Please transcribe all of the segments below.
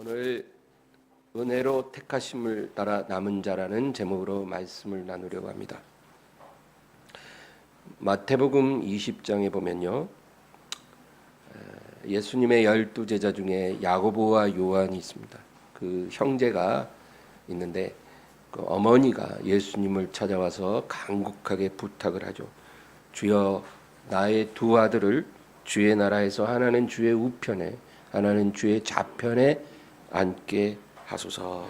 오늘 은혜로 택하심을 따라 남은 자라는 제목으로 말씀을 나누려고 합니다. 마태복음 20장에 보면요, 예수님의 12제자 중에 야고보와 요한이 있습니다. 그 형제가 있는데 그 어머니가 예수님을 찾아와서 간곡하게 부탁을 하죠. 주여, 나의 두 아들을 주의 나라에서 하나는 주의 우편에 하나는 주의 좌편에 앉게 하소서.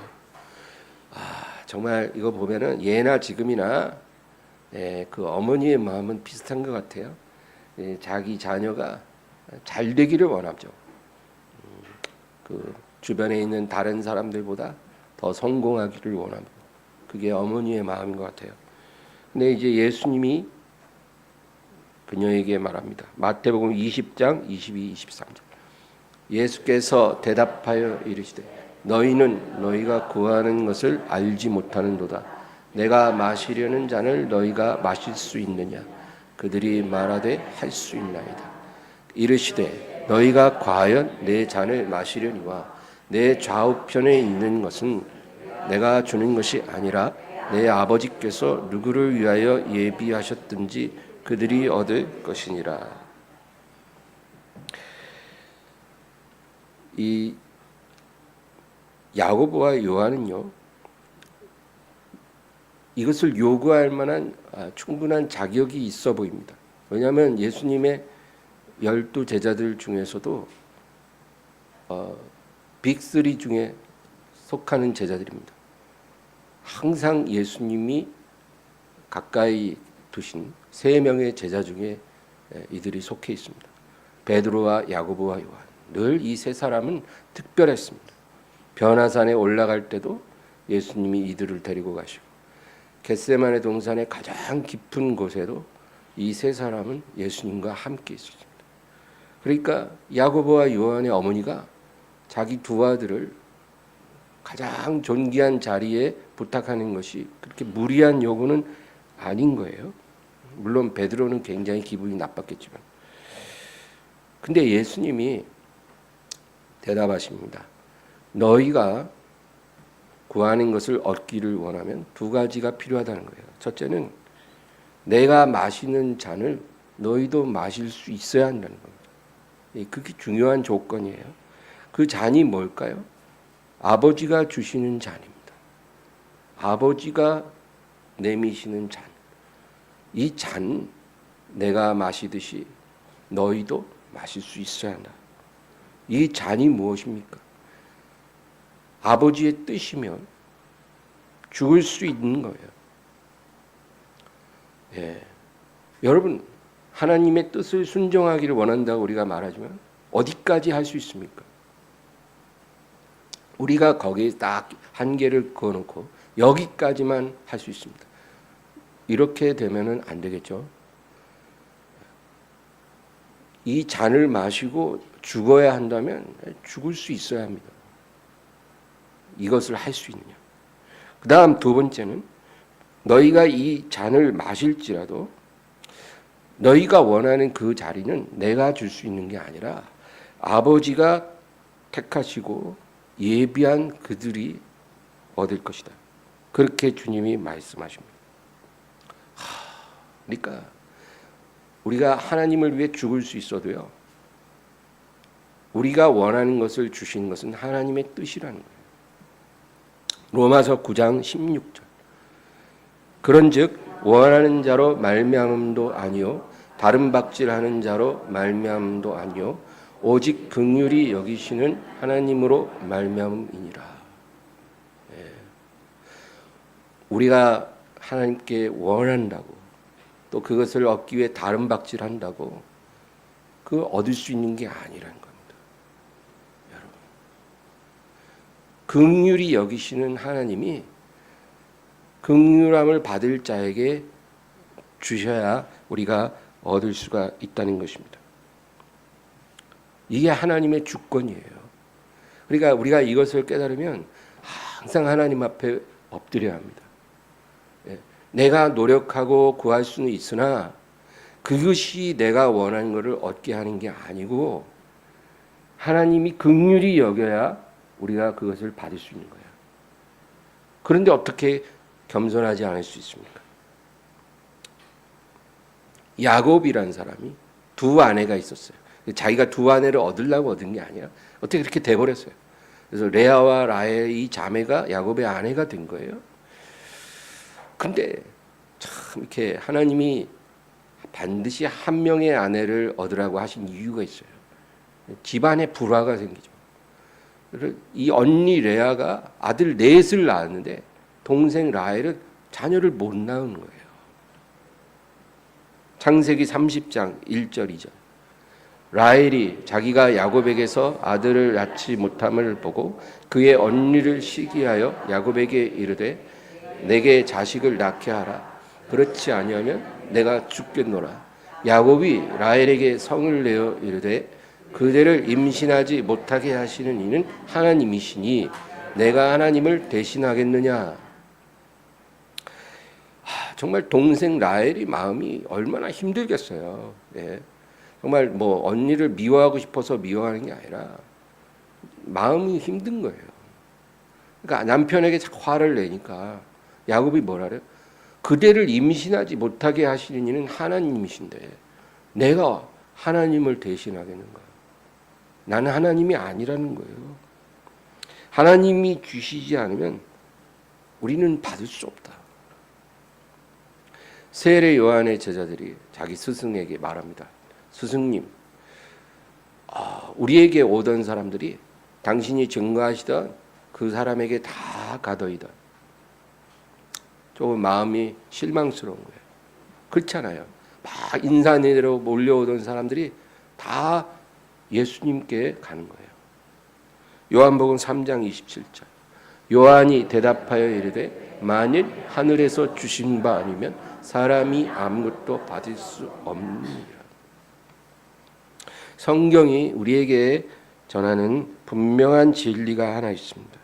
정말 이거 보면은 예나 지금이나 그 어머니의 마음은 비슷한 것 같아요. 자기 자녀가 잘 되기를 원하죠. 그 주변에 있는 다른 사람들보다 더 성공하기를 원합니다. 그게 어머니의 마음인 것 같아요. 근데 이제 예수님이 그녀에게 말합니다. 마태복음 20장 22, 23절. 예수께서 대답하여 이르시되 너희는 너희가 구하는 것을 알지 못하는도다. 내가 마시려는 잔을 너희가 마실 수 있느냐? 그들이 말하되 할 수 있나이다. 이르시되 너희가 과연 내 잔을 마시려니와 내 좌우편에 있는 것은 내가 주는 것이 아니라 내 아버지께서 누구를 위하여 예비하셨든지 그들이 얻을 것이니라. 이 야고보와 요한은요, 이것을 요구할 만한 충분한 자격이 있어 보입니다. 왜냐하면 예수님의 12제자들 중에서도 빅3 중에 속하는 제자들입니다. 항상 예수님이 가까이 두신 3명의 제자 중에 이들이 속해 있습니다. 베드로와 야고보와 요한. 늘 이 세 사람은 특별했습니다. 변화산에 올라갈 때도 예수님이 이들을 데리고 가시고 겟세마네 동산의 가장 깊은 곳에도 이 세 사람은 예수님과 함께 있었습니다. 그러니까 야고보와 요한의 어머니가 자기 두 아들을 가장 존귀한 자리에 부탁하는 것이 그렇게 무리한 요구는 아닌 거예요. 물론 베드로는 굉장히 기분이 나빴겠지만, 근데 예수님이 대답하십니다. 너희가 구하는 것을 얻기를 원하면 두 가지가 필요하다는 거예요. 첫째는 내가 마시는 잔을 너희도 마실 수 있어야 한다는 겁니다. 그게 중요한 조건이에요. 그 잔이 뭘까요? 아버지가 주시는 잔입니다. 아버지가 내미시는 잔. 이 잔 내가 마시듯이 너희도 마실 수 있어야 한다. 이 잔이 무엇입니까? 아버지의 뜻이면 죽을 수 있는 거예요. 여러분, 하나님의 뜻을 순종하기를 원한다고 우리가 말하지만 어디까지 할 수 있습니까? 우리가 거기에 딱 한계를 그어놓고 여기까지만 할 수 있습니다. 이렇게 되면은 안 되겠죠. 이 잔을 마시고 죽어야 한다면 죽을 수 있어야 합니다. 이것을 할 수 있느냐. 그 다음 두 번째는 너희가 이 잔을 마실지라도 너희가 원하는 그 자리는 내가 줄 수 있는 게 아니라 아버지가 택하시고 예비한 그들이 얻을 것이다. 그렇게 주님이 말씀하십니다. 그러니까 우리가 하나님을 위해 죽을 수 있어도요, 우리가 원하는 것을 주시는 것은 하나님의 뜻이라는 거예요. 로마서 9장 16절. 그런즉 원하는 자로 말미암음도 아니요 다른 박질하는 자로 말미암음도 아니요 오직 긍휼히 여기시는 하나님으로 말미암음이니라. 우리가 하나님께 원한다고 또 그것을 얻기 위해 다른 박질한다고 그 얻을 수 있는 게 아니라는 겁니다. 여러분, 긍휼히 여기시는 하나님이 긍휼함을 받을 자에게 주셔야 우리가 얻을 수가 있다는 것입니다. 이게 하나님의 주권이에요. 그러니까 우리가 이것을 깨달으면 항상 하나님 앞에 엎드려야 합니다. 내가 노력하고 구할 수는 있으나 그것이 내가 원하는 것을 얻게 하는 게 아니고 하나님이 긍휼히 여겨야 우리가 그것을 받을 수 있는 거예요. 그런데 어떻게 겸손하지 않을 수 있습니까? 야곱이라는 사람이 두 아내가 있었어요. 자기가 두 아내를 얻으려고 얻은 게 아니라 어떻게 그렇게 돼버렸어요. 그래서 레아와 라헬 이 자매가 야곱의 아내가 된 거예요. 근데 참 이렇게 하나님이 반드시 한 명의 아내를 얻으라고 하신 이유가 있어요. 집안에 불화가 생기죠. 이 언니 레아가 아들 넷을 낳았는데 동생 라헬은 자녀를 못 낳은 거예요. 창세기 30장 1절 2절. 라헬이 자기가 야곱에게서 아들을 낳지 못함을 보고 그의 언니를 시기하여 야곱에게 이르되 내게 자식을 낳게 하라. 그렇지 아니하면 내가 죽겠노라. 야곱이 라헬에게 성을 내어 이르되 그대를 임신하지 못하게 하시는 이는 하나님이시니 내가 하나님을 대신하겠느냐. 정말 동생 라헬이 마음이 얼마나 힘들겠어요. 네. 정말 뭐 언니를 미워하고 싶어서 미워하는 게 아니라 마음이 힘든 거예요. 그러니까 남편에게 자꾸 화를 내니까 야곱이 뭐라 그래요? 그대를 임신하지 못하게 하시는 이는 하나님이신데 내가 하나님을 대신하겠는가? 나는 하나님이 아니라는 거예요. 하나님이 주시지 않으면 우리는 받을 수 없다. 세례 요한의 제자들이 자기 스승에게 말합니다. 스승님, 우리에게 오던 사람들이 당신이 증거하시던 그 사람에게 다 가더이다. 조금 마음이 실망스러운 거예요. 그렇잖아요. 막 인산으로 몰려오던 사람들이 다 예수님께 가는 거예요. 요한복음 3장 27절. 요한이 대답하여 이르되 만일 하늘에서 주신 바 아니면 사람이 아무것도 받을 수 없느니라. 성경이 우리에게 전하는 분명한 진리가 하나 있습니다.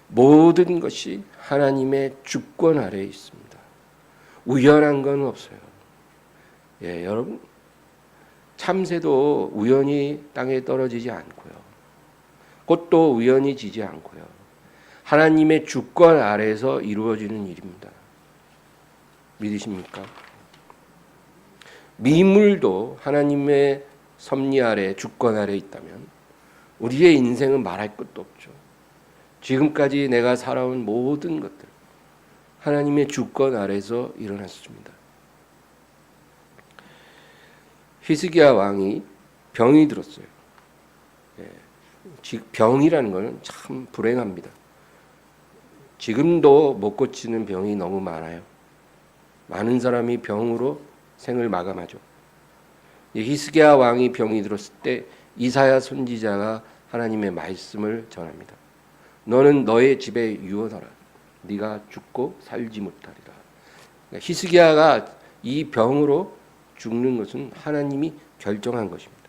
모든 것이 하나님의 주권 아래에 있습니다. 우연한 건 없어요. 예, 여러분, 참새도 우연히 땅에 떨어지지 않고요. 꽃도 우연히 지지 않고요. 하나님의 주권 아래에서 이루어지는 일입니다. 믿으십니까? 미물도 하나님의 섭리 아래, 주권 아래 있다면 우리의 인생은 말할 것도 없죠. 지금까지 내가 살아온 모든 것들 하나님의 주권 아래서 일어났습니다. 히스기야 왕이 병이 들었어요. 병이라는 것은 참 불행합니다. 지금도 못 고치는 병이 너무 많아요. 많은 사람이 병으로 생을 마감하죠. 히스기야 왕이 병이 들었을 때 이사야 선지자가 하나님의 말씀을 전합니다. 너는 너의 집에 유언하라. 네가 죽고 살지 못하리라. 히스기야가 이 병으로 죽는 것은 하나님이 결정한 것입니다.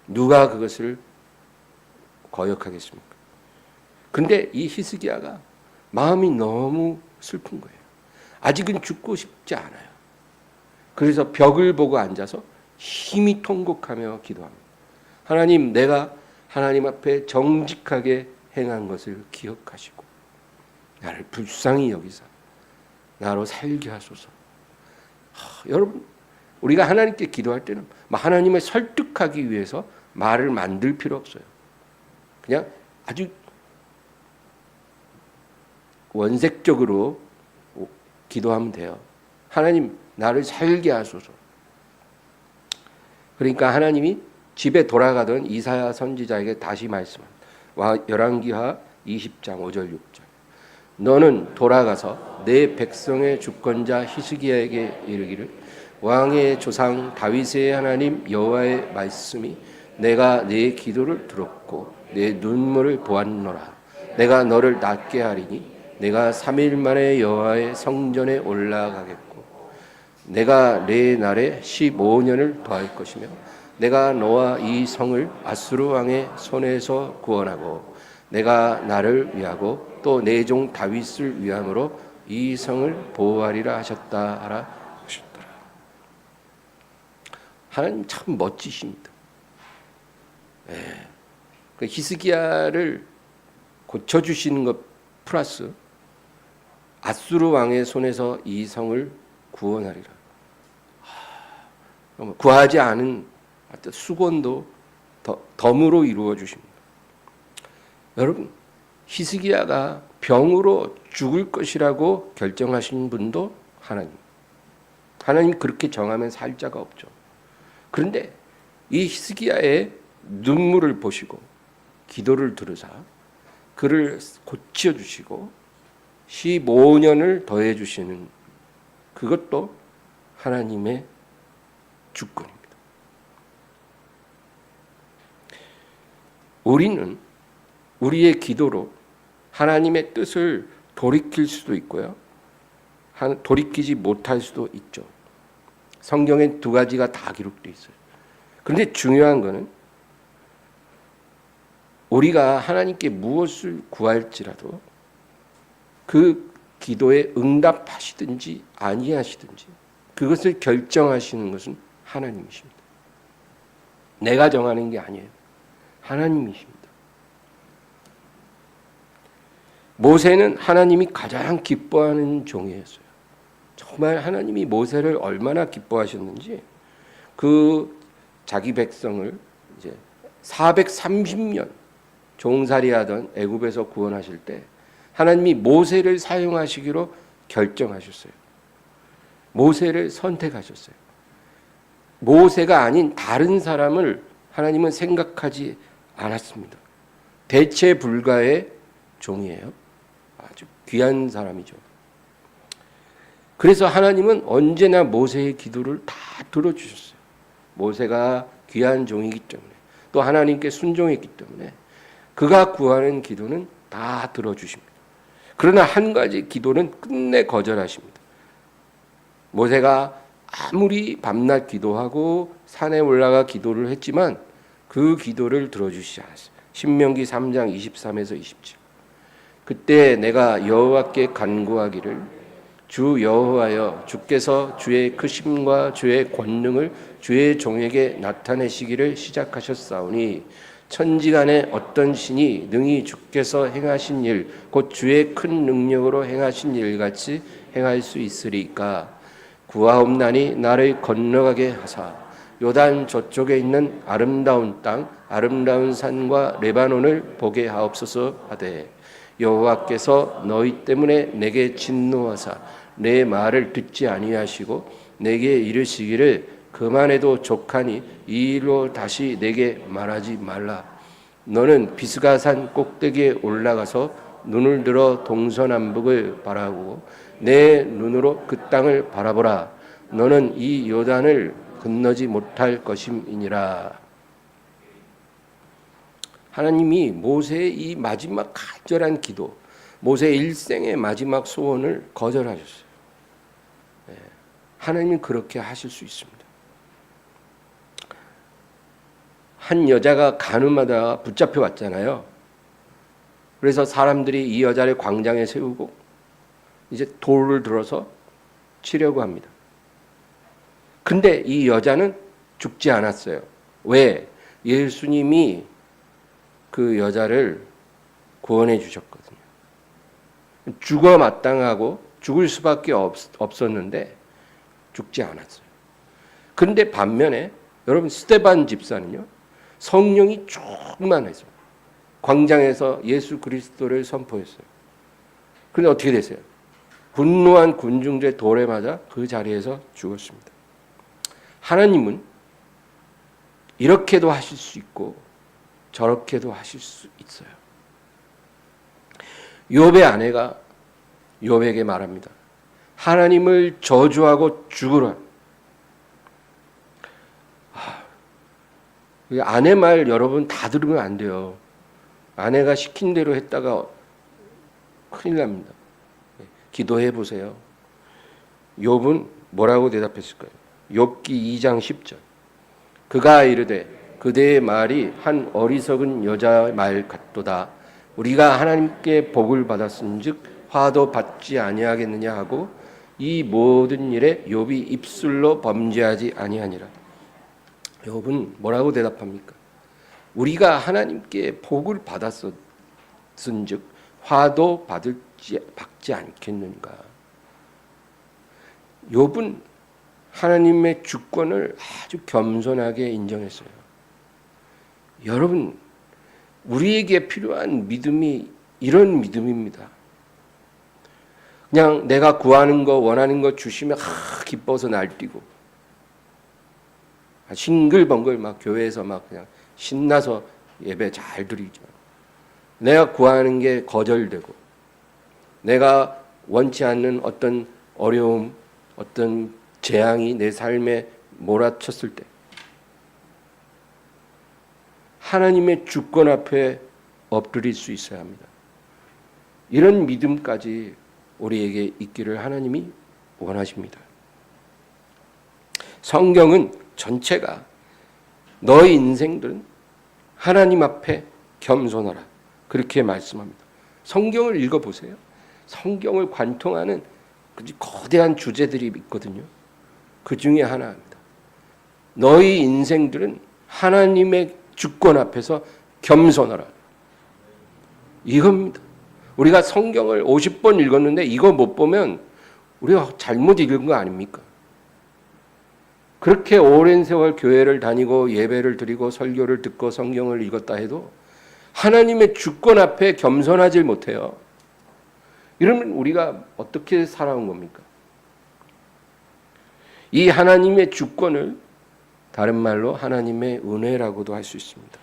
누가 그것을 거역하겠습니까? 근데 이 히스기야가 마음이 너무 슬픈 거예요. 아직은 죽고 싶지 않아요. 그래서 벽을 보고 앉아서 힘이 통곡하며 기도합니다. 하나님, 내가 하나님 앞에 정직하게 행한 것을 기억하시고 나를 불쌍히 여기사 나로 살게 하소서. 여러분, 우리가 하나님께 기도할 때는 하나님을 설득하기 위해서 말을 만들 필요 없어요. 그냥 아주 원색적으로 기도하면 돼요. 하나님, 나를 살게 하소서. 그러니까 하나님이 집에 돌아가던 이사야 선지자에게 다시 말씀합니다. 열왕기하 20장 5절 6절. 너는 돌아가서 내 백성의 주권자 히스기야에게 이르기를 왕의 조상 다윗의 하나님 여호와의 말씀이 내가 네 기도를 들었고 내 눈물을 보았노라. 내가 너를 낫게 하리니 내가 3일 만에 여호와의 성전에 올라가겠고 내가 내 날에 15년을 더할 것이며 내가 너와 이 성을 아수르 왕의 손에서 구원하고 내가 나를 위하고 또 내 종 다윗을 위함으로 이 성을 보호하리라 하셨다 하라 하셨더라. 하나님 참 멋지십니다. 그 히스기야를 고쳐주시는 것 플러스 앗수르 왕의 손에서 이 성을 구원하리라. 구하지 않은 수건도 덤으로 이루어 주십니다. 여러분, 히스기야가 병으로 죽을 것이라고 결정하신 분도 하나님 그렇게 정하면 살 자가 없죠. 그런데 이 히스기야의 눈물을 보시고 기도를 들으사 그를 고쳐주시고 15년을 더해 주시는 그것도 하나님의 주권입니다. 우리는 우리의 기도로 하나님의 뜻을 돌이킬 수도 있고요. 돌이키지 못할 수도 있죠. 성경엔 두 가지가 다 기록되어 있어요. 그런데 중요한 것은 우리가 하나님께 무엇을 구할지라도 그 기도에 응답하시든지 아니하시든지 그것을 결정하시는 것은 하나님이십니다. 내가 정하는 게 아니에요. 하나님이십니다. 모세는 하나님이 가장 기뻐하는 종이었어요. 정말 하나님이 모세를 얼마나 기뻐하셨는지 그 자기 백성을 이제 430년 종살이하던 애굽에서 구원하실 때 하나님이 모세를 사용하시기로 결정하셨어요. 모세를 선택하셨어요. 모세가 아닌 다른 사람을 하나님은 생각하지 않았습니다. 대체 불가의 종이에요. 아주 귀한 사람이죠. 그래서 하나님은 언제나 모세의 기도를 다 들어주셨어요. 모세가 귀한 종이기 때문에 또 하나님께 순종했기 때문에 그가 구하는 기도는 다 들어주십니다. 그러나 한 가지 기도는 끝내 거절하십니다. 모세가 아무리 밤낮 기도하고 산에 올라가 기도를 했지만 그 기도를 들어주시지 않았어요. 신명기 3장 23에서 27. 그때 내가 여호와께 간구하기를 주 여호와여 주께서 주의 크심과 주의 권능을 주의 종에게 나타내시기를 시작하셨사오니 천지간에 어떤 신이 능히 주께서 행하신 일 곧 주의 큰 능력으로 행하신 일같이 행할 수 있으리까. 구하옵나니 나를 건너가게 하사 요단 저쪽에 있는 아름다운 땅 아름다운 산과 레바논을 보게 하옵소서 하되 여호와께서 너희 때문에 내게 진노하사 내 말을 듣지 아니하시고 내게 이르시기를 그만해도 족하니 이 일로 다시 내게 말하지 말라. 너는 비스가산 꼭대기에 올라가서 눈을 들어 동서남북을 바라보고 내 눈으로 그 땅을 바라보라. 너는 이 요단을 건너지 못할 것임이니라. 하나님이 모세의 이 마지막 간절한 기도, 모세의 일생의 마지막 소원을 거절하셨어요. 하나님은 그렇게 하실 수 있습니다. 한 여자가 간음하다가 붙잡혀 왔잖아요. 그래서 사람들이 이 여자를 광장에 세우고 이제 돌을 들어서 치려고 합니다. 근데 이 여자는 죽지 않았어요. 왜? 예수님이 그 여자를 구원해 주셨거든요. 죽어 마땅하고 죽을 수밖에 없었는데 죽지 않았어요. 그런데 반면에 여러분 스데반 집사는요. 성령이 충만해서 광장에서 예수 그리스도를 선포했어요. 그런데 어떻게 됐어요? 분노한 군중들의 돌에 맞아 그 자리에서 죽었습니다. 하나님은 이렇게도 하실 수 있고 저렇게도 하실 수 있어요. 욥의 아내가 욥에게 말합니다. 하나님을 저주하고 죽으라. 아내 말 여러분 다 들으면 안 돼요. 아내가 시킨 대로 했다가 큰일 납니다. 기도해 보세요. 욥은 뭐라고 대답했을까요? 욥기 2장 10절. 그가 이르되 그대의 말이 한 어리석은 여자의 말 같도다. 우리가 하나님께 복을 받았은즉 화도 받지 아니하겠느냐 하고 이 모든 일에 욥이 입술로 범죄하지 아니하니라. 욥은 뭐라고 대답합니까? 우리가 하나님께 복을 받았어. 받은즉 화도 받지 않겠는가. 욥은 하나님의 주권을 아주 겸손하게 인정했어요. 여러분, 우리에게 필요한 믿음이 이런 믿음입니다. 그냥 내가 구하는 거 원하는 거 주시면 기뻐서 날뛰고 싱글벙글 막 교회에서 막 그냥 신나서 예배 잘 드리죠. 내가 구하는 게 거절되고 내가 원치 않는 어떤 어려움, 어떤 재앙이 내 삶에 몰아쳤을 때 하나님의 주권 앞에 엎드릴 수 있어야 합니다. 이런 믿음까지 우리에게 있기를 하나님이 원하십니다. 성경은 전체가 너의 인생들은 하나님 앞에 겸손하라 그렇게 말씀합니다. 성경을 읽어보세요. 성경을 관통하는 거대한 주제들이 있거든요. 그 중에 하나입니다. 너희 인생들은 하나님의 주권 앞에서 겸손하라. 이겁니다. 우리가 성경을 50번 읽었는데 이거 못 보면 우리가 잘못 읽은 거 아닙니까? 그렇게 오랜 세월 교회를 다니고 예배를 드리고 설교를 듣고 성경을 읽었다 해도 하나님의 주권 앞에 겸손하지 못해요. 이러면 우리가 어떻게 살아온 겁니까? 이 하나님의 주권을 다른 말로 하나님의 은혜라고도 할 수 있습니다.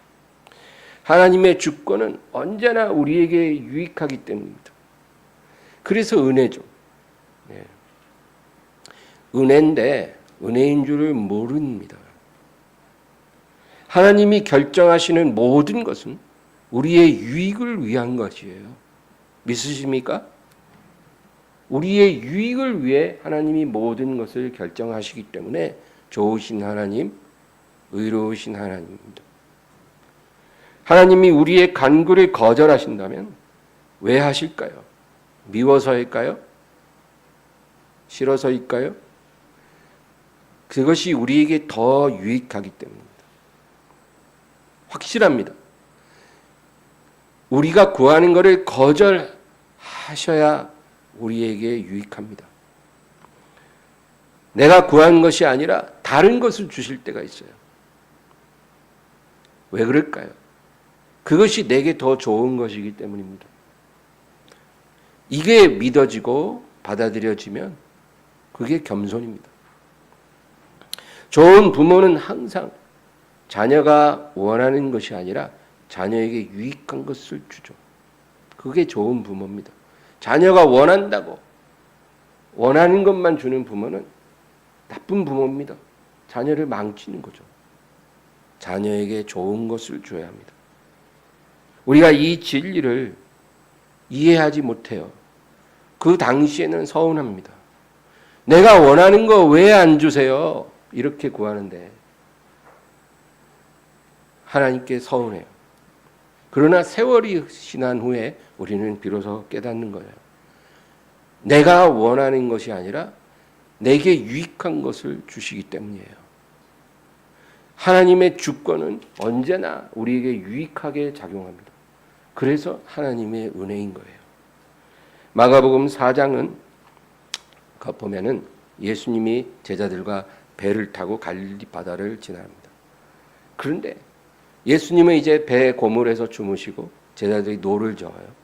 하나님의 주권은 언제나 우리에게 유익하기 때문입니다. 그래서 은혜죠. 네. 은혜인데 은혜인 줄을 모릅니다. 하나님이 결정하시는 모든 것은 우리의 유익을 위한 것이에요. 믿으십니까? 우리의 유익을 위해 하나님이 모든 것을 결정하시기 때문에 좋으신 하나님, 의로우신 하나님입니다. 하나님이 우리의 간구를 거절하신다면 왜 하실까요? 미워서일까요? 싫어서일까요? 그것이 우리에게 더 유익하기 때문입니다. 확실합니다. 우리가 구하는 것을 거절하셔야 우리에게 유익합니다. 내가 구한 것이 아니라 다른 것을 주실 때가 있어요. 왜 그럴까요? 그것이 내게 더 좋은 것이기 때문입니다. 이게 믿어지고 받아들여지면 그게 겸손입니다. 좋은 부모는 항상 자녀가 원하는 것이 아니라 자녀에게 유익한 것을 주죠. 그게 좋은 부모입니다. 자녀가 원한다고 원하는 것만 주는 부모는 나쁜 부모입니다. 자녀를 망치는 거죠. 자녀에게 좋은 것을 줘야 합니다. 우리가 이 진리를 이해하지 못해요. 그 당시에는 서운합니다. 내가 원하는 거 왜 안 주세요? 이렇게 구하는데 하나님께 서운해요. 그러나 세월이 지난 후에 우리는 비로소 깨닫는 거예요. 내가 원하는 것이 아니라 내게 유익한 것을 주시기 때문이에요. 하나님의 주권은 언제나 우리에게 유익하게 작용합니다. 그래서 하나님의 은혜인 거예요. 마가복음 4장은 보면은 예수님이 제자들과 배를 타고 갈릴리 바다를 지나갑니다. 그런데 예수님은 이제 배 고물에서 주무시고 제자들이 노를 저어요.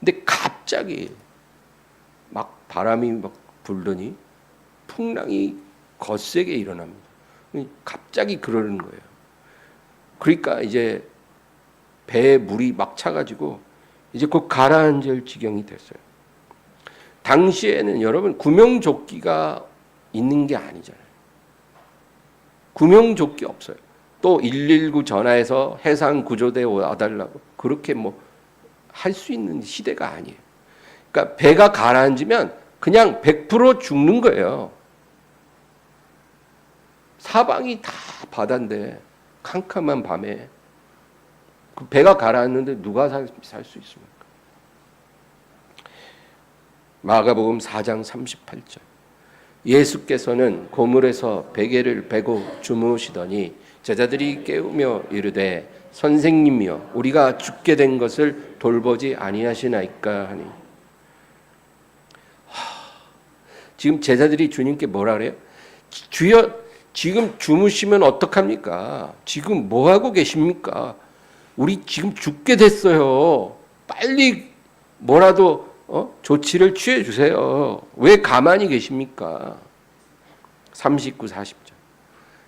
근데 갑자기 막 바람이 막 불더니 풍랑이 거세게 일어납니다. 갑자기 그러는 거예요. 그러니까 이제 배에 물이 막 차가지고 이제 곧 가라앉을 지경이 됐어요. 당시에는 여러분 구명조끼가 있는 게 아니잖아요. 구명조끼 없어요. 또 119 전화해서 해상구조대 와달라고 그렇게 뭐 할 수 있는 시대가 아니에요. 그러니까 배가 가라앉으면 그냥 100% 죽는 거예요. 사방이 다 바다인데 캄캄한 밤에 그 배가 가라앉는데 누가 살 수 있습니까? 마가복음 4장 38절 예수께서는 고물에서 베개를 베고 주무시더니 제자들이 깨우며 이르되 선생님이여 우리가 죽게 된 것을 돌보지 아니하시나이까 하니. 지금 제자들이 주님께 뭐라 그래요? 주여 지금 주무시면 어떡합니까? 지금 뭐 하고 계십니까? 우리 지금 죽게 됐어요. 빨리 뭐라도 조치를 취해 주세요. 왜 가만히 계십니까? 39, 40절.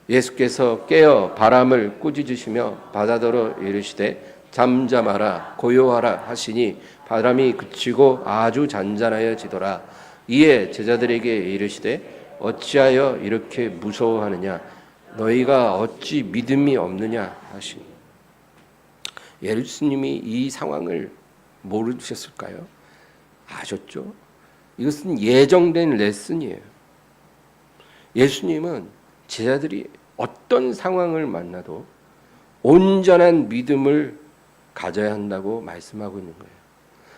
예수께서 깨어 바람을 꾸짖으시며 바다더러 이르시되 잠잠하라 고요하라 하시니 바람이 그치고 아주 잔잔하여지더라. 이에 제자들에게 이르시되 어찌하여 이렇게 무서워하느냐 너희가 어찌 믿음이 없느냐 하시니. 예수님이 이 상황을 모르셨을까요? 아셨죠? 이것은 예정된 레슨이에요. 예수님은 제자들이 어떤 상황을 만나도 온전한 믿음을 가져야 한다고 말씀하고 있는 거예요.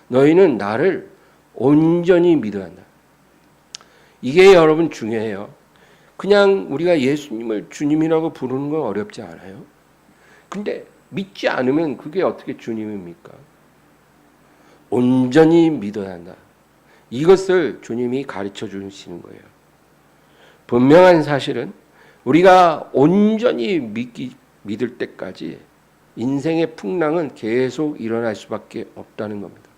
너희는 나를 온전히 믿어야 한다. 이게 여러분 중요해요. 그냥 우리가 예수님을 주님이라고 부르는 건 어렵지 않아요. 근데 믿지 않으면 그게 어떻게 주님입니까? 온전히 믿어야 한다. 이것을 주님이 가르쳐 주시는 거예요. 분명한 사실은 우리가 온전히 믿을 때까지 인생의 풍랑은 계속 일어날 수밖에 없다는 겁니다.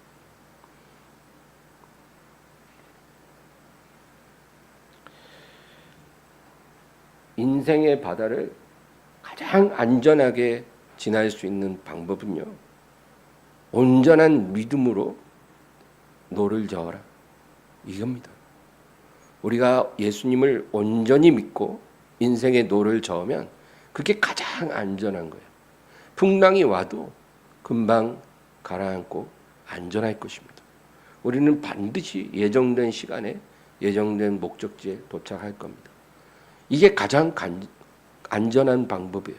인생의 바다를 가장 안전하게 지날 수 있는 방법은요, 온전한 믿음으로 노를 저어라. 이겁니다. 우리가 예수님을 온전히 믿고 인생의 노를 저으면 그게 가장 안전한 거예요. 풍랑이 와도 금방 가라앉고 안전할 것입니다. 우리는 반드시 예정된 시간에 예정된 목적지에 도착할 겁니다. 이게 가장 안전한 방법이에요.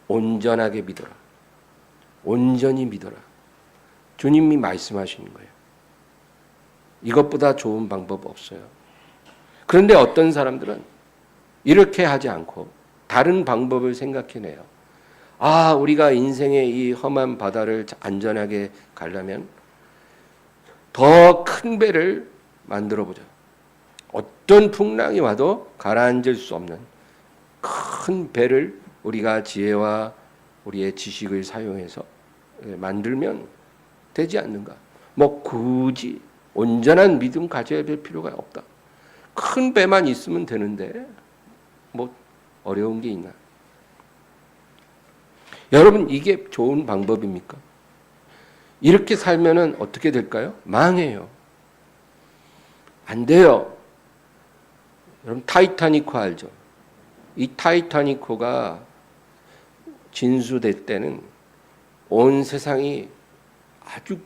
온전하게 믿어라. 온전히 믿어라. 주님이 말씀하시는 거예요. 이것보다 좋은 방법 없어요. 그런데 어떤 사람들은 이렇게 하지 않고 다른 방법을 생각해내요. 우리가 인생의 이 험한 바다를 안전하게 가려면 더 큰 배를 만들어보자. 어떤 풍랑이 와도 가라앉을 수 없는 큰 배를 우리가 지혜와 우리의 지식을 사용해서 만들면 되지 않는가? 굳이 온전한 믿음 가져야 될 필요가 없다. 큰 배만 있으면 되는데 어려운 게 있나? 여러분, 이게 좋은 방법입니까? 이렇게 살면은 어떻게 될까요? 망해요. 안 돼요. 여러분, 타이타닉호 알죠? 이 타이타닉호가 진수될 때는 온 세상이 아주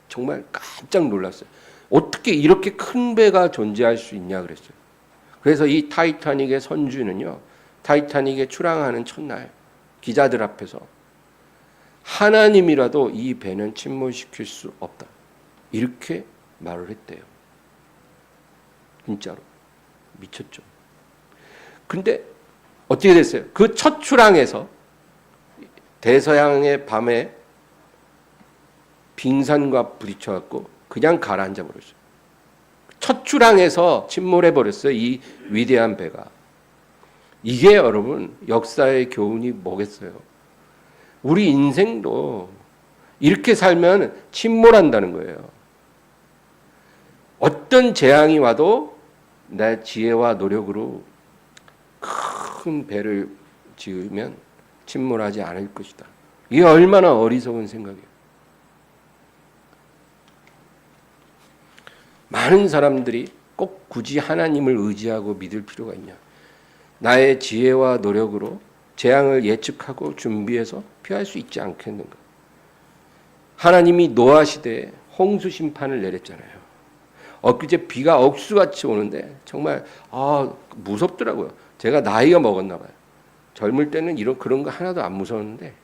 정말 깜짝 놀랐어요. 어떻게 이렇게 큰 배가 존재할 수 있냐 그랬어요. 그래서 이 타이타닉의 선주는요, 타이타닉에 출항하는 첫날 기자들 앞에서 하나님이라도 이 배는 침몰시킬 수 없다. 이렇게 말을 했대요. 진짜로. 미쳤죠. 근데 어떻게 됐어요? 그 첫 출항에서 대서양의 밤에 빙산과 부딪혀갖고 그냥 가라앉아 버렸어요. 첫 출항에서 침몰해 버렸어요. 이 위대한 배가. 이게 여러분 역사의 교훈이 뭐겠어요? 우리 인생도 이렇게 살면 침몰한다는 거예요. 어떤 재앙이 와도 내 지혜와 노력으로 큰 배를 지으면 침몰하지 않을 것이다. 이게 얼마나 어리석은 생각이에요. 많은 사람들이 꼭 굳이 하나님을 의지하고 믿을 필요가 있냐? 나의 지혜와 노력으로 재앙을 예측하고 준비해서 피할 수 있지 않겠는가? 하나님이 노아 시대에 홍수 심판을 내렸잖아요. 엊그제 비가 억수같이 오는데 정말 무섭더라고요. 제가 나이가 먹었나 봐요. 젊을 때는 그런 거 하나도 안 무서웠는데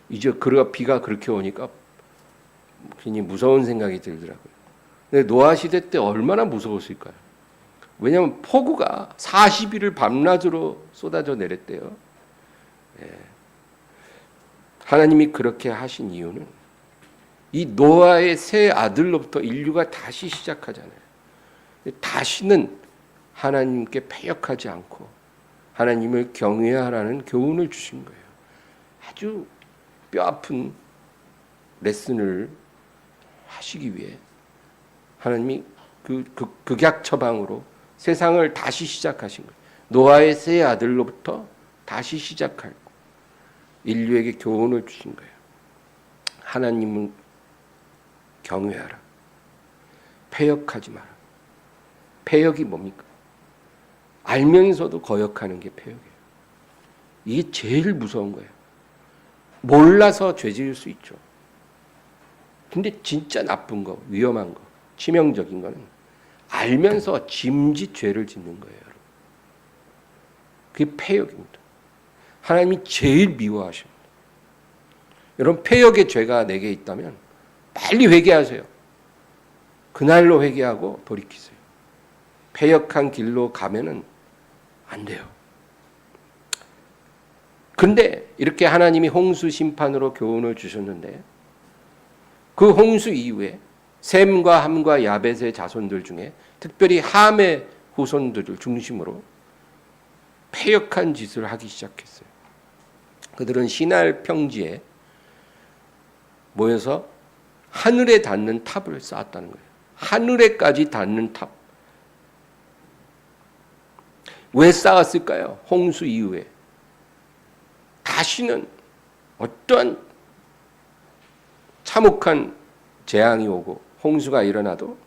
이제 비가 그렇게 오니까 괜히 무서운 생각이 들더라고요. 근데 노아 시대 때 얼마나 무서웠을까요? 왜냐하면 폭우가 40일을 밤낮으로 쏟아져 내렸대요. 하나님이 그렇게 하신 이유는 이 노아의 새 아들로부터 인류가 다시 시작하잖아요. 다시는 하나님께 패역하지 않고 하나님을 경외하라는 교훈을 주신 거예요. 아주 뼈아픈 레슨을 하시기 위해 하나님이 그 극약 처방으로 세상을 다시 시작하신 거예요. 노아의 새 아들로부터 다시 시작할 인류에게 교훈을 주신 거예요. 하나님은 경외하라. 패역하지 마라. 패역이 뭡니까? 알면서도 거역하는 게 패역이에요. 이게 제일 무서운 거예요. 몰라서 죄 지을 수 있죠. 근데 진짜 나쁜 거, 위험한 거, 치명적인 거는 알면서 짐짓 죄를 짓는 거예요. 여러분. 그게 패역입니다. 하나님이 제일 미워하십니다. 여러분, 패역의 죄가 내게 있다면 빨리 회개하세요. 그날로 회개하고 돌이키세요. 패역한 길로 가면은 안 돼요. 근데 이렇게 하나님이 홍수 심판으로 교훈을 주셨는데 그 홍수 이후에 셈과 함과 야벳의 자손들 중에 특별히 함의 후손들을 중심으로 패역한 짓을 하기 시작했어요. 그들은 시날 평지에 모여서 하늘에 닿는 탑을 쌓았다는 거예요. 하늘에까지 닿는 탑. 왜 쌓았을까요? 홍수 이후에 다시는 어떠한 참혹한 재앙이 오고 홍수가 일어나도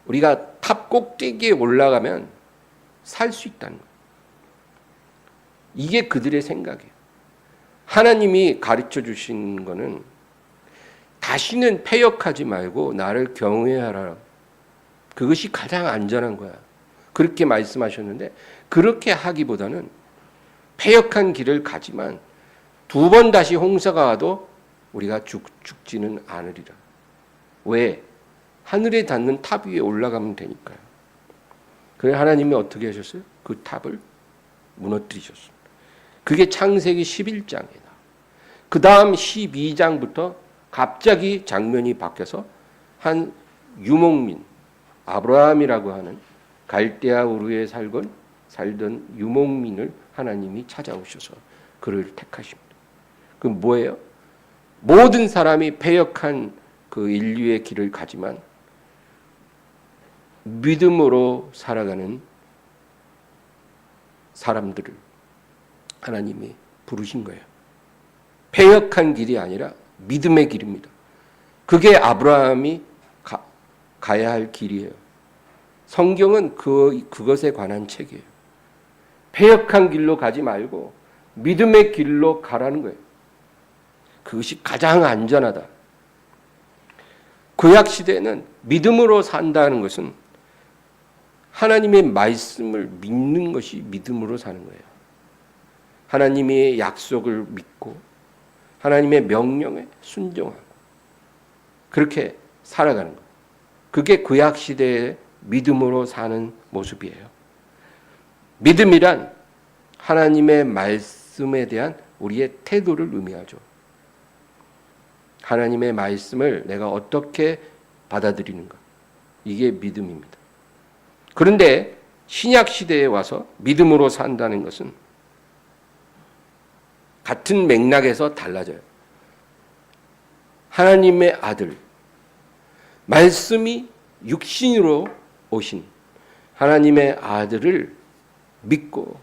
우리가 탑 꼭대기에 올라가면 살 수 있다는 거예요. 이게 그들의 생각이에요. 하나님이 가르쳐 주신 거는 다시는 패역하지 말고 나를 경외하라. 그것이 가장 안전한 거야. 그렇게 말씀하셨는데 그렇게 하기보다는 패역한 길을 가지만 두 번 다시 홍수가 와도 우리가 죽지는 않으리라. 왜? 하늘에 닿는 탑 위에 올라가면 되니까요. 그래서 하나님이 어떻게 하셨어요? 그 탑을 무너뜨리셨습니다. 그게 창세기 11장이다. 그 다음 12장부터 갑자기 장면이 바뀌어서 한 유목민, 아브라함이라고 하는 갈대아 우르에 살던 유목민을 하나님이 찾아오셔서 그를 택하십니다. 그 뭐예요? 모든 사람이 패역한 그 인류의 길을 가지만 믿음으로 살아가는 사람들을 하나님이 부르신 거예요. 패역한 길이 아니라 믿음의 길입니다. 그게 아브라함이 가야 할 길이에요. 성경은 그것에 관한 책이에요. 패역한 길로 가지 말고 믿음의 길로 가라는 거예요. 그것이 가장 안전하다. 구약 시대에는 믿음으로 산다는 것은 하나님의 말씀을 믿는 것이 믿음으로 사는 거예요. 하나님의 약속을 믿고 하나님의 명령에 순종하고 그렇게 살아가는 거예요. 그게 구약 시대의 믿음으로 사는 모습이에요. 믿음이란 하나님의 말씀에 대한 우리의 태도를 의미하죠. 하나님의 말씀을 내가 어떻게 받아들이는가. 이게 믿음입니다. 그런데 신약 시대에 와서 믿음으로 산다는 것은 같은 맥락에서 달라져요. 하나님의 아들, 말씀이 육신으로 오신 하나님의 아들을 믿고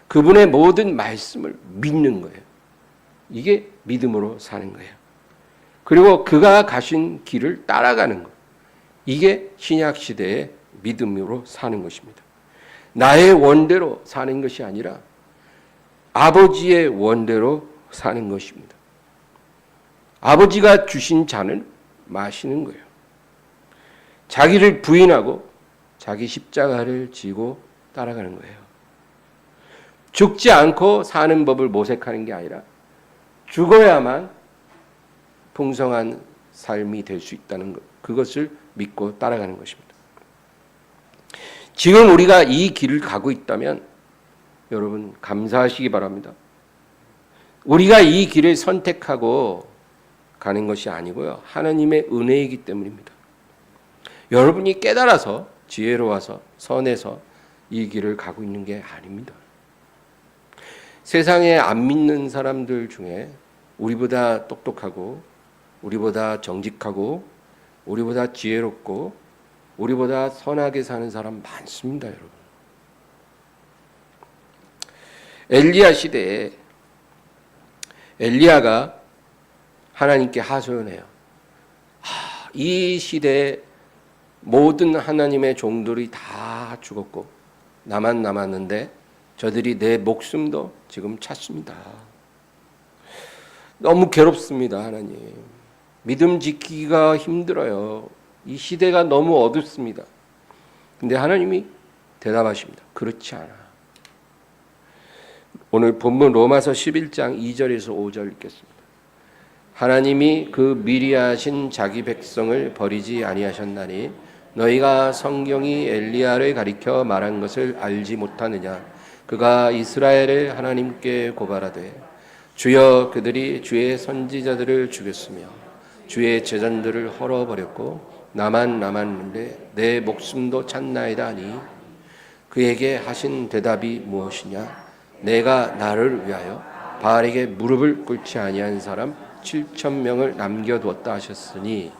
그분의 모든 말씀을 믿는 거예요. 이게 믿음으로 사는 거예요. 그리고 그가 가신 길을 따라가는 것. 이게 신약 시대의 믿음으로 사는 것입니다. 나의 원대로 사는 것이 아니라 아버지의 원대로 사는 것입니다. 아버지가 주신 잔을 마시는 거예요. 자기를 부인하고 자기 십자가를 지고 따라가는 거예요. 죽지 않고 사는 법을 모색하는 게 아니라 죽어야만 풍성한 삶이 될 수 있다는 것, 그것을 믿고 따라가는 것입니다. 지금 우리가 이 길을 가고 있다면 여러분 감사하시기 바랍니다. 우리가 이 길을 선택하고 가는 것이 아니고요. 하나님의 은혜이기 때문입니다. 여러분이 깨달아서 지혜로워서 선해서 이 길을 가고 있는 게 아닙니다. 세상에 안 믿는 사람들 중에 우리보다 똑똑하고 우리보다 정직하고 우리보다 지혜롭고 우리보다 선하게 사는 사람 많습니다, 여러분. 엘리야 시대에 엘리야가 하나님께 하소연해요. 이 시대에 모든 하나님의 종들이 다 죽었고 나만 남았는데 저들이 내 목숨도 지금 찾습니다. 너무 괴롭습니다, 하나님. 믿음 지키기가 힘들어요. 이 시대가 너무 어둡습니다. 근데 하나님이 대답하십니다. 그렇지 않아. 오늘 본문 로마서 11장 2절에서 5절 읽겠습니다. 하나님이 그 미리 하신 자기 백성을 버리지 아니하셨나니 너희가 성경이 엘리야를 가리켜 말한 것을 알지 못하느냐. 그가 이스라엘을 하나님께 고발하되 주여 그들이 주의 선지자들을 죽였으며 주의 제전들을 헐어버렸고 나만 남았는데 내 목숨도 찾나이다 하니 그에게 하신 대답이 무엇이냐. 내가 나를 위하여 바알에게 무릎을 꿇지 아니한 사람 7,000명을 남겨두었다 하셨으니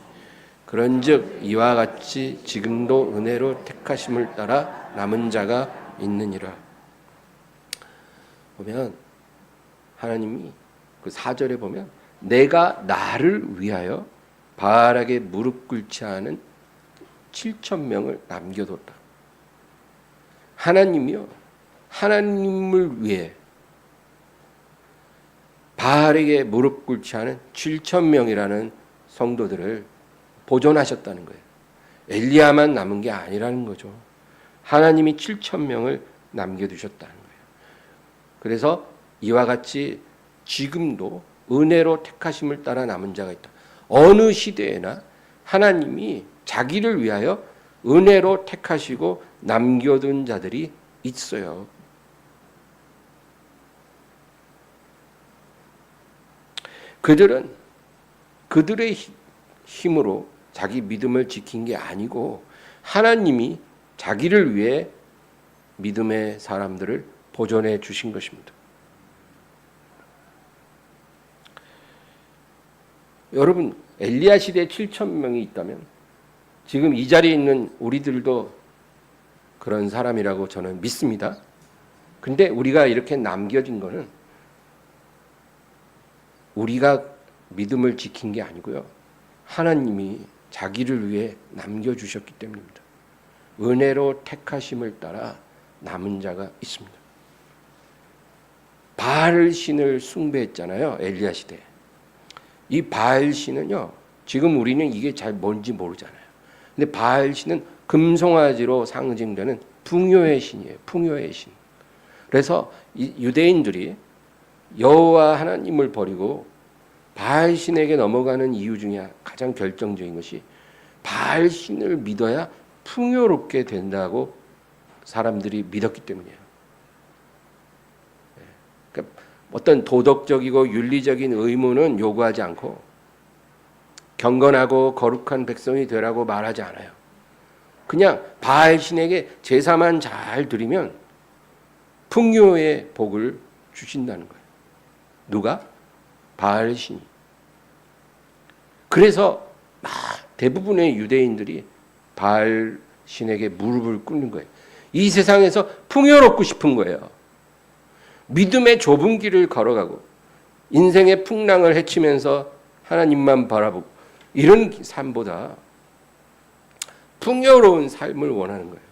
그런즉 이와 같이 지금도 은혜로 택하심을 따라 남은 자가 있느니라. 보면 하나님이 그 4절에 보면 내가 나를 위하여 바알에게 무릎 꿇지 않은 7,000명을 남겨뒀다. 하나님이요, 하나님을 위해 바알에게 무릎 꿇지 않은 7,000명이라는 성도들을 보존하셨다는 거예요. 엘리야만 남은 게 아니라는 거죠. 하나님이 7,000명을 남겨두셨다는 거예요. 그래서 이와 같이 지금도 은혜로 택하심을 따라 남은 자가 있다. 어느 시대에나 하나님이 자기를 위하여 은혜로 택하시고 남겨둔 자들이 있어요. 그들은 그들의 힘으로 자기 믿음을 지킨 게 아니고 하나님이 자기를 위해 믿음의 사람들을 보존해 주신 것입니다. 여러분, 엘리야 시대에 7,000명이 있다면 지금 이 자리에 있는 우리들도 그런 사람이라고 저는 믿습니다. 근데 우리가 이렇게 남겨진 거는 우리가 믿음을 지킨 게 아니고요. 하나님이 자기를 위해 남겨주셨기 때문입니다. 은혜로 택하심을 따라 남은 자가 있습니다. 바알 신을 숭배했잖아요, 엘리야 시대에. 이 바알 신은요, 지금 우리는 이게 잘 뭔지 모르잖아요. 근데 바알 신은 금송아지로 상징되는 풍요의 신이에요. 풍요의 신. 그래서 이 유대인들이 여호와 하나님을 버리고 바알 신에게 넘어가는 이유 중에 가장 결정적인 것이 바알 신을 믿어야 풍요롭게 된다고 사람들이 믿었기 때문이에요. 그러니까 어떤 도덕적이고 윤리적인 의무는 요구하지 않고 경건하고 거룩한 백성이 되라고 말하지 않아요. 그냥 바알 신에게 제사만 잘 드리면 풍요의 복을 주신다는 거예요. 누가? 바알 신이. 그래서 대부분의 유대인들이 바알 신에게 무릎을 꿇는 거예요. 이 세상에서 풍요롭고 싶은 거예요. 믿음의 좁은 길을 걸어가고 인생의 풍랑을 헤치면서 하나님만 바라보고 이런 삶보다 풍요로운 삶을 원하는 거예요.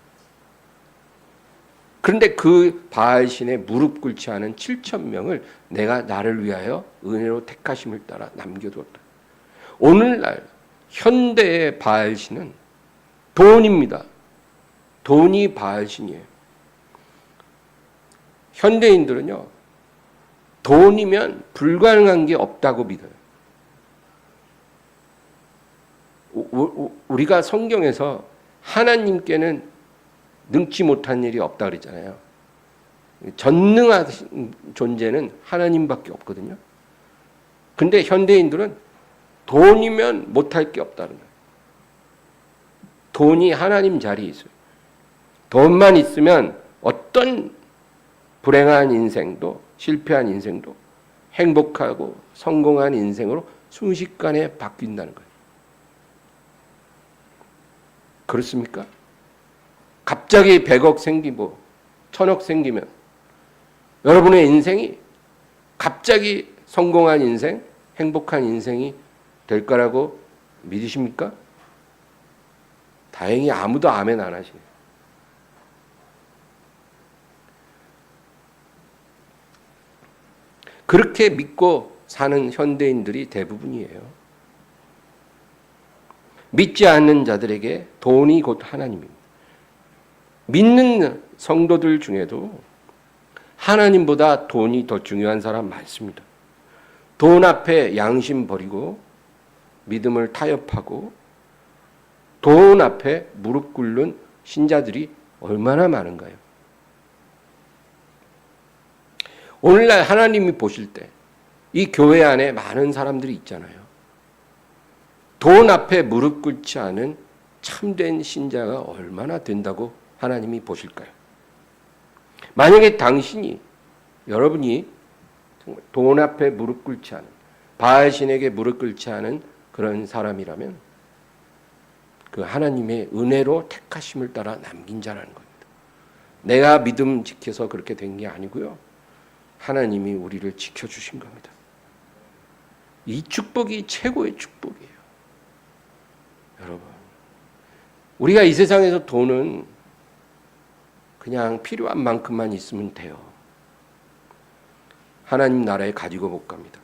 그런데 그 바알 신에 무릎 꿇지 않은 7,000명을 내가 나를 위하여 은혜로 택하심을 따라 남겨두었다. 오늘날 현대의 바알 신은 돈입니다. 돈이 바알 신이에요. 현대인들은요, 돈이면 불가능한 게 없다고 믿어요. 우리가 성경에서 하나님께는 능치 못한 일이 없다 그랬잖아요. 전능하신 존재는 하나님밖에 없거든요. 근데 현대인들은 돈이면 못할 게 없다는 거예요. 돈이 하나님 자리에 있어요. 돈만 있으면 어떤 불행한 인생도, 실패한 인생도 행복하고 성공한 인생으로 순식간에 바뀐다는 거예요. 그렇습니까? 갑자기 100억 생기고 1000억 생기면 여러분의 인생이 갑자기 성공한 인생, 행복한 인생이 될 거라고 믿으십니까? 다행히 아무도 아멘 안 하시네요. 그렇게 믿고 사는 현대인들이 대부분이에요. 믿지 않는 자들에게 돈이 곧 하나님입니다. 믿는 성도들 중에도 하나님보다 돈이 더 중요한 사람 많습니다. 돈 앞에 양심 버리고 믿음을 타협하고 돈 앞에 무릎 꿇는 신자들이 얼마나 많은가요? 오늘날 하나님이 보실 때 이 교회 안에 많은 사람들이 있잖아요. 돈 앞에 무릎 꿇지 않은 참된 신자가 얼마나 된다고 하나님이 보실까요? 만약에 당신이, 여러분이 돈 앞에 무릎 꿇지 않은, 바알신에게 무릎 꿇지 않은 그런 사람이라면 그 하나님의 은혜로 택하심을 따라 남긴 자라는 겁니다. 내가 믿음 지켜서 그렇게 된 게 아니고요. 하나님이 우리를 지켜주신 겁니다. 이 축복이 최고의 축복이에요. 여러분, 우리가 이 세상에서 돈은 그냥 필요한 만큼만 있으면 돼요. 하나님 나라에 가지고 못 갑니다.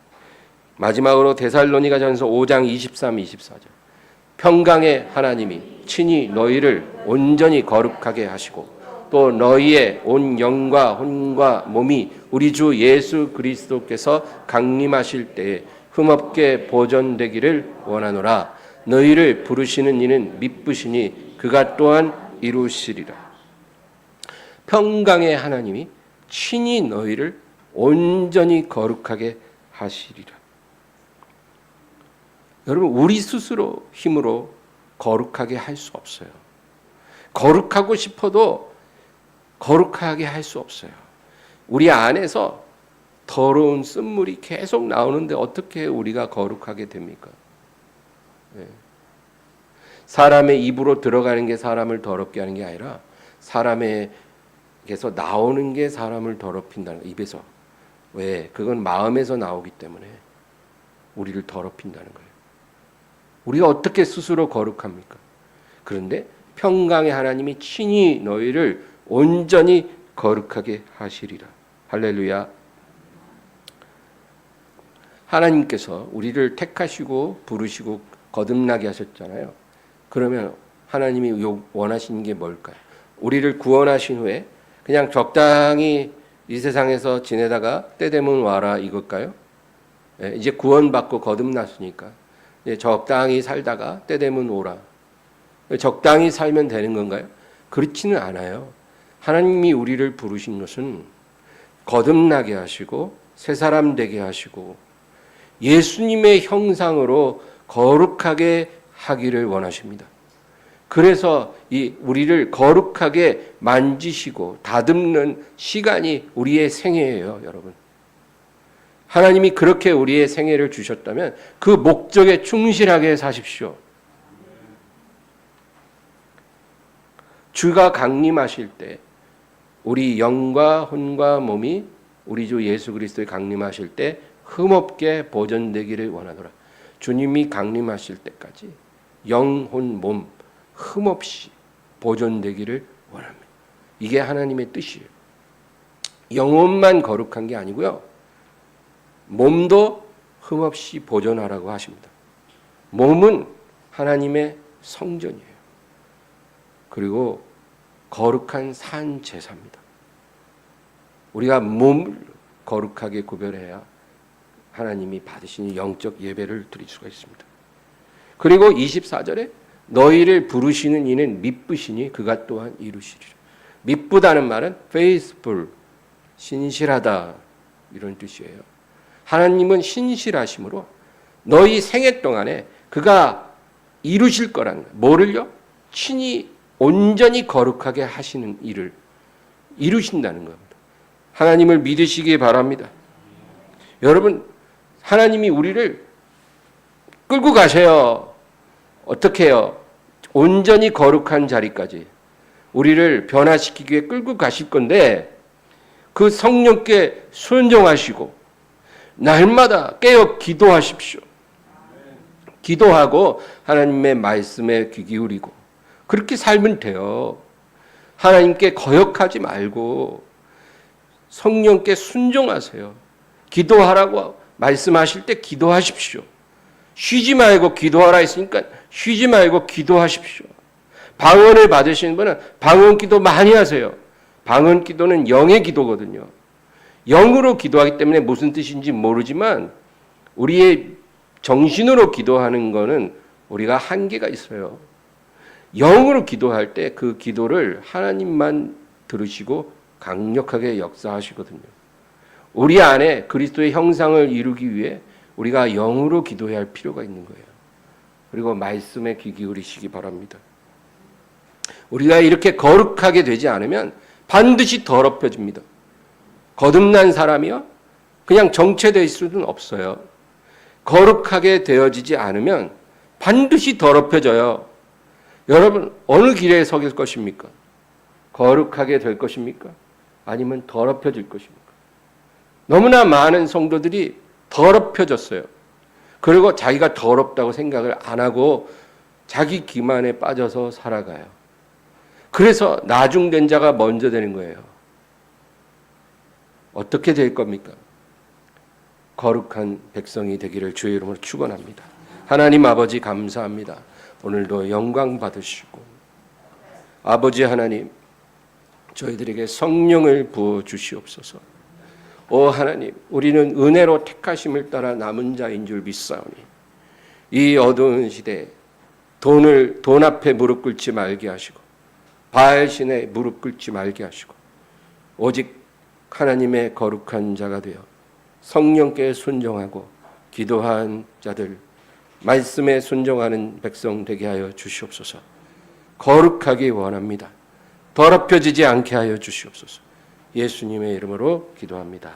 마지막으로 데살로니가전서 5장 23, 24절. 평강의 하나님이 친히 너희를 온전히 거룩하게 하시고 또 너희의 온 영과 혼과 몸이 우리 주 예수 그리스도께서 강림하실 때에 흠없게 보존되기를 원하노라. 너희를 부르시는 이는 미쁘시니 그가 또한 이루시리라. 평강의 하나님이 친히 너희를 온전히 거룩하게 하시리라. 여러분, 우리 스스로 힘으로 거룩하게 할 수 없어요. 거룩하고 싶어도 거룩하게 할 수 없어요. 우리 안에서 더러운 쓴물이 계속 나오는데 어떻게 우리가 거룩하게 됩니까? 네. 사람의 입으로 들어가는 게 사람을 더럽게 하는 게 아니라 사람에게서 나오는 게 사람을 더럽힌다는 거예요. 입에서. 왜? 그건 마음에서 나오기 때문에 우리를 더럽힌다는 거예요. 우리가 어떻게 스스로 거룩합니까? 그런데 평강의 하나님이 친히 너희를 온전히 거룩하게 하시리라. 할렐루야. 하나님께서 우리를 택하시고 부르시고 거듭나게 하셨잖아요. 그러면 하나님이 원하시는 게 뭘까요? 우리를 구원하신 후에 그냥 적당히 이 세상에서 지내다가 때 되면 와라 이걸까요? 이제 구원받고 거듭났으니까 이제 적당히 살다가 때 되면 오라. 적당히 살면 되는 건가요? 그렇지는 않아요. 하나님이 우리를 부르신 것은 거듭나게 하시고 새 사람 되게 하시고 예수님의 형상으로 거룩하게 하기를 원하십니다. 그래서 이 우리를 거룩하게 만지시고 다듬는 시간이 우리의 생애예요, 여러분. 하나님이 그렇게 우리의 생애를 주셨다면 그 목적에 충실하게 사십시오. 주가 강림하실 때 우리 영과 혼과 몸이 우리 주 예수 그리스도의 강림하실 때 흠없게 보존되기를 원하노라. 주님이 강림하실 때까지 영, 혼, 몸 흠없이 보존되기를 원합니다. 이게 하나님의 뜻이에요. 영혼만 거룩한 게 아니고요. 몸도 흠없이 보존하라고 하십니다. 몸은 하나님의 성전이에요. 그리고 거룩한 산 제사입니다. 우리가 몸을 거룩하게 구별해야 하나님이 받으시는 영적 예배를 드릴 수가 있습니다. 그리고 24절에 너희를 부르시는 이는 미쁘시니 그가 또한 이루시리라. 미쁘다는 말은 faithful, 신실하다 이런 뜻이에요. 하나님은 신실하심으로 너희 생애 동안에 그가 이루실 거라는 거예요. 뭐를요? 친히 온전히 거룩하게 하시는 일을 이루신다는 겁니다. 하나님을 믿으시기 바랍니다. 여러분, 하나님이 우리를 끌고 가셔요. 어떻게 해요? 온전히 거룩한 자리까지 우리를 변화시키기 위해 끌고 가실 건데 그 성령께 순종하시고 날마다 깨어 기도하십시오. 기도하고 하나님의 말씀에 귀 기울이고 그렇게 살면 돼요. 하나님께 거역하지 말고 성령께 순종하세요. 기도하라고 말씀하실 때 기도하십시오. 쉬지 말고 기도하라 했으니까 쉬지 말고 기도하십시오. 방언을 받으시는 분은 방언 기도 많이 하세요. 방언 기도는 영의 기도거든요. 영으로 기도하기 때문에 무슨 뜻인지 모르지만 우리의 정신으로 기도하는 거는 우리가 한계가 있어요. 영으로 기도할 때 그 기도를 하나님만 들으시고 강력하게 역사하시거든요. 우리 안에 그리스도의 형상을 이루기 위해 우리가 영으로 기도해야 할 필요가 있는 거예요. 그리고 말씀에 귀 기울이시기 바랍니다. 우리가 이렇게 거룩하게 되지 않으면 반드시 더럽혀집니다. 거듭난 사람이요? 그냥 정체될 수는 없어요. 거룩하게 되어지지 않으면 반드시 더럽혀져요. 여러분, 어느 길에 서길 것입니까? 거룩하게 될 것입니까? 아니면 더럽혀질 것입니까? 너무나 많은 성도들이 더럽혀졌어요. 그리고 자기가 더럽다고 생각을 안 하고 자기 기만에 빠져서 살아가요. 그래서 나중된 자가 먼저 되는 거예요. 어떻게 될 겁니까? 거룩한 백성이 되기를 주의 이름으로 축원합니다. 하나님 아버지 감사합니다. 오늘도 영광 받으시고 아버지 하나님 저희들에게 성령을 부어 주시옵소서. 오 하나님, 우리는 은혜로 택하심을 따라 남은 자인 줄 믿사오니 이 어두운 시대에 돈 앞에 무릎 꿇지 말게 하시고 바알신에 무릎 꿇지 말게 하시고 오직 하나님의 거룩한 자가 되어 성령께 순종하고 기도한 자들, 말씀에 순종하는 백성 되게 하여 주시옵소서. 거룩하기 원합니다. 더럽혀지지 않게 하여 주시옵소서. 예수님의 이름으로 기도합니다.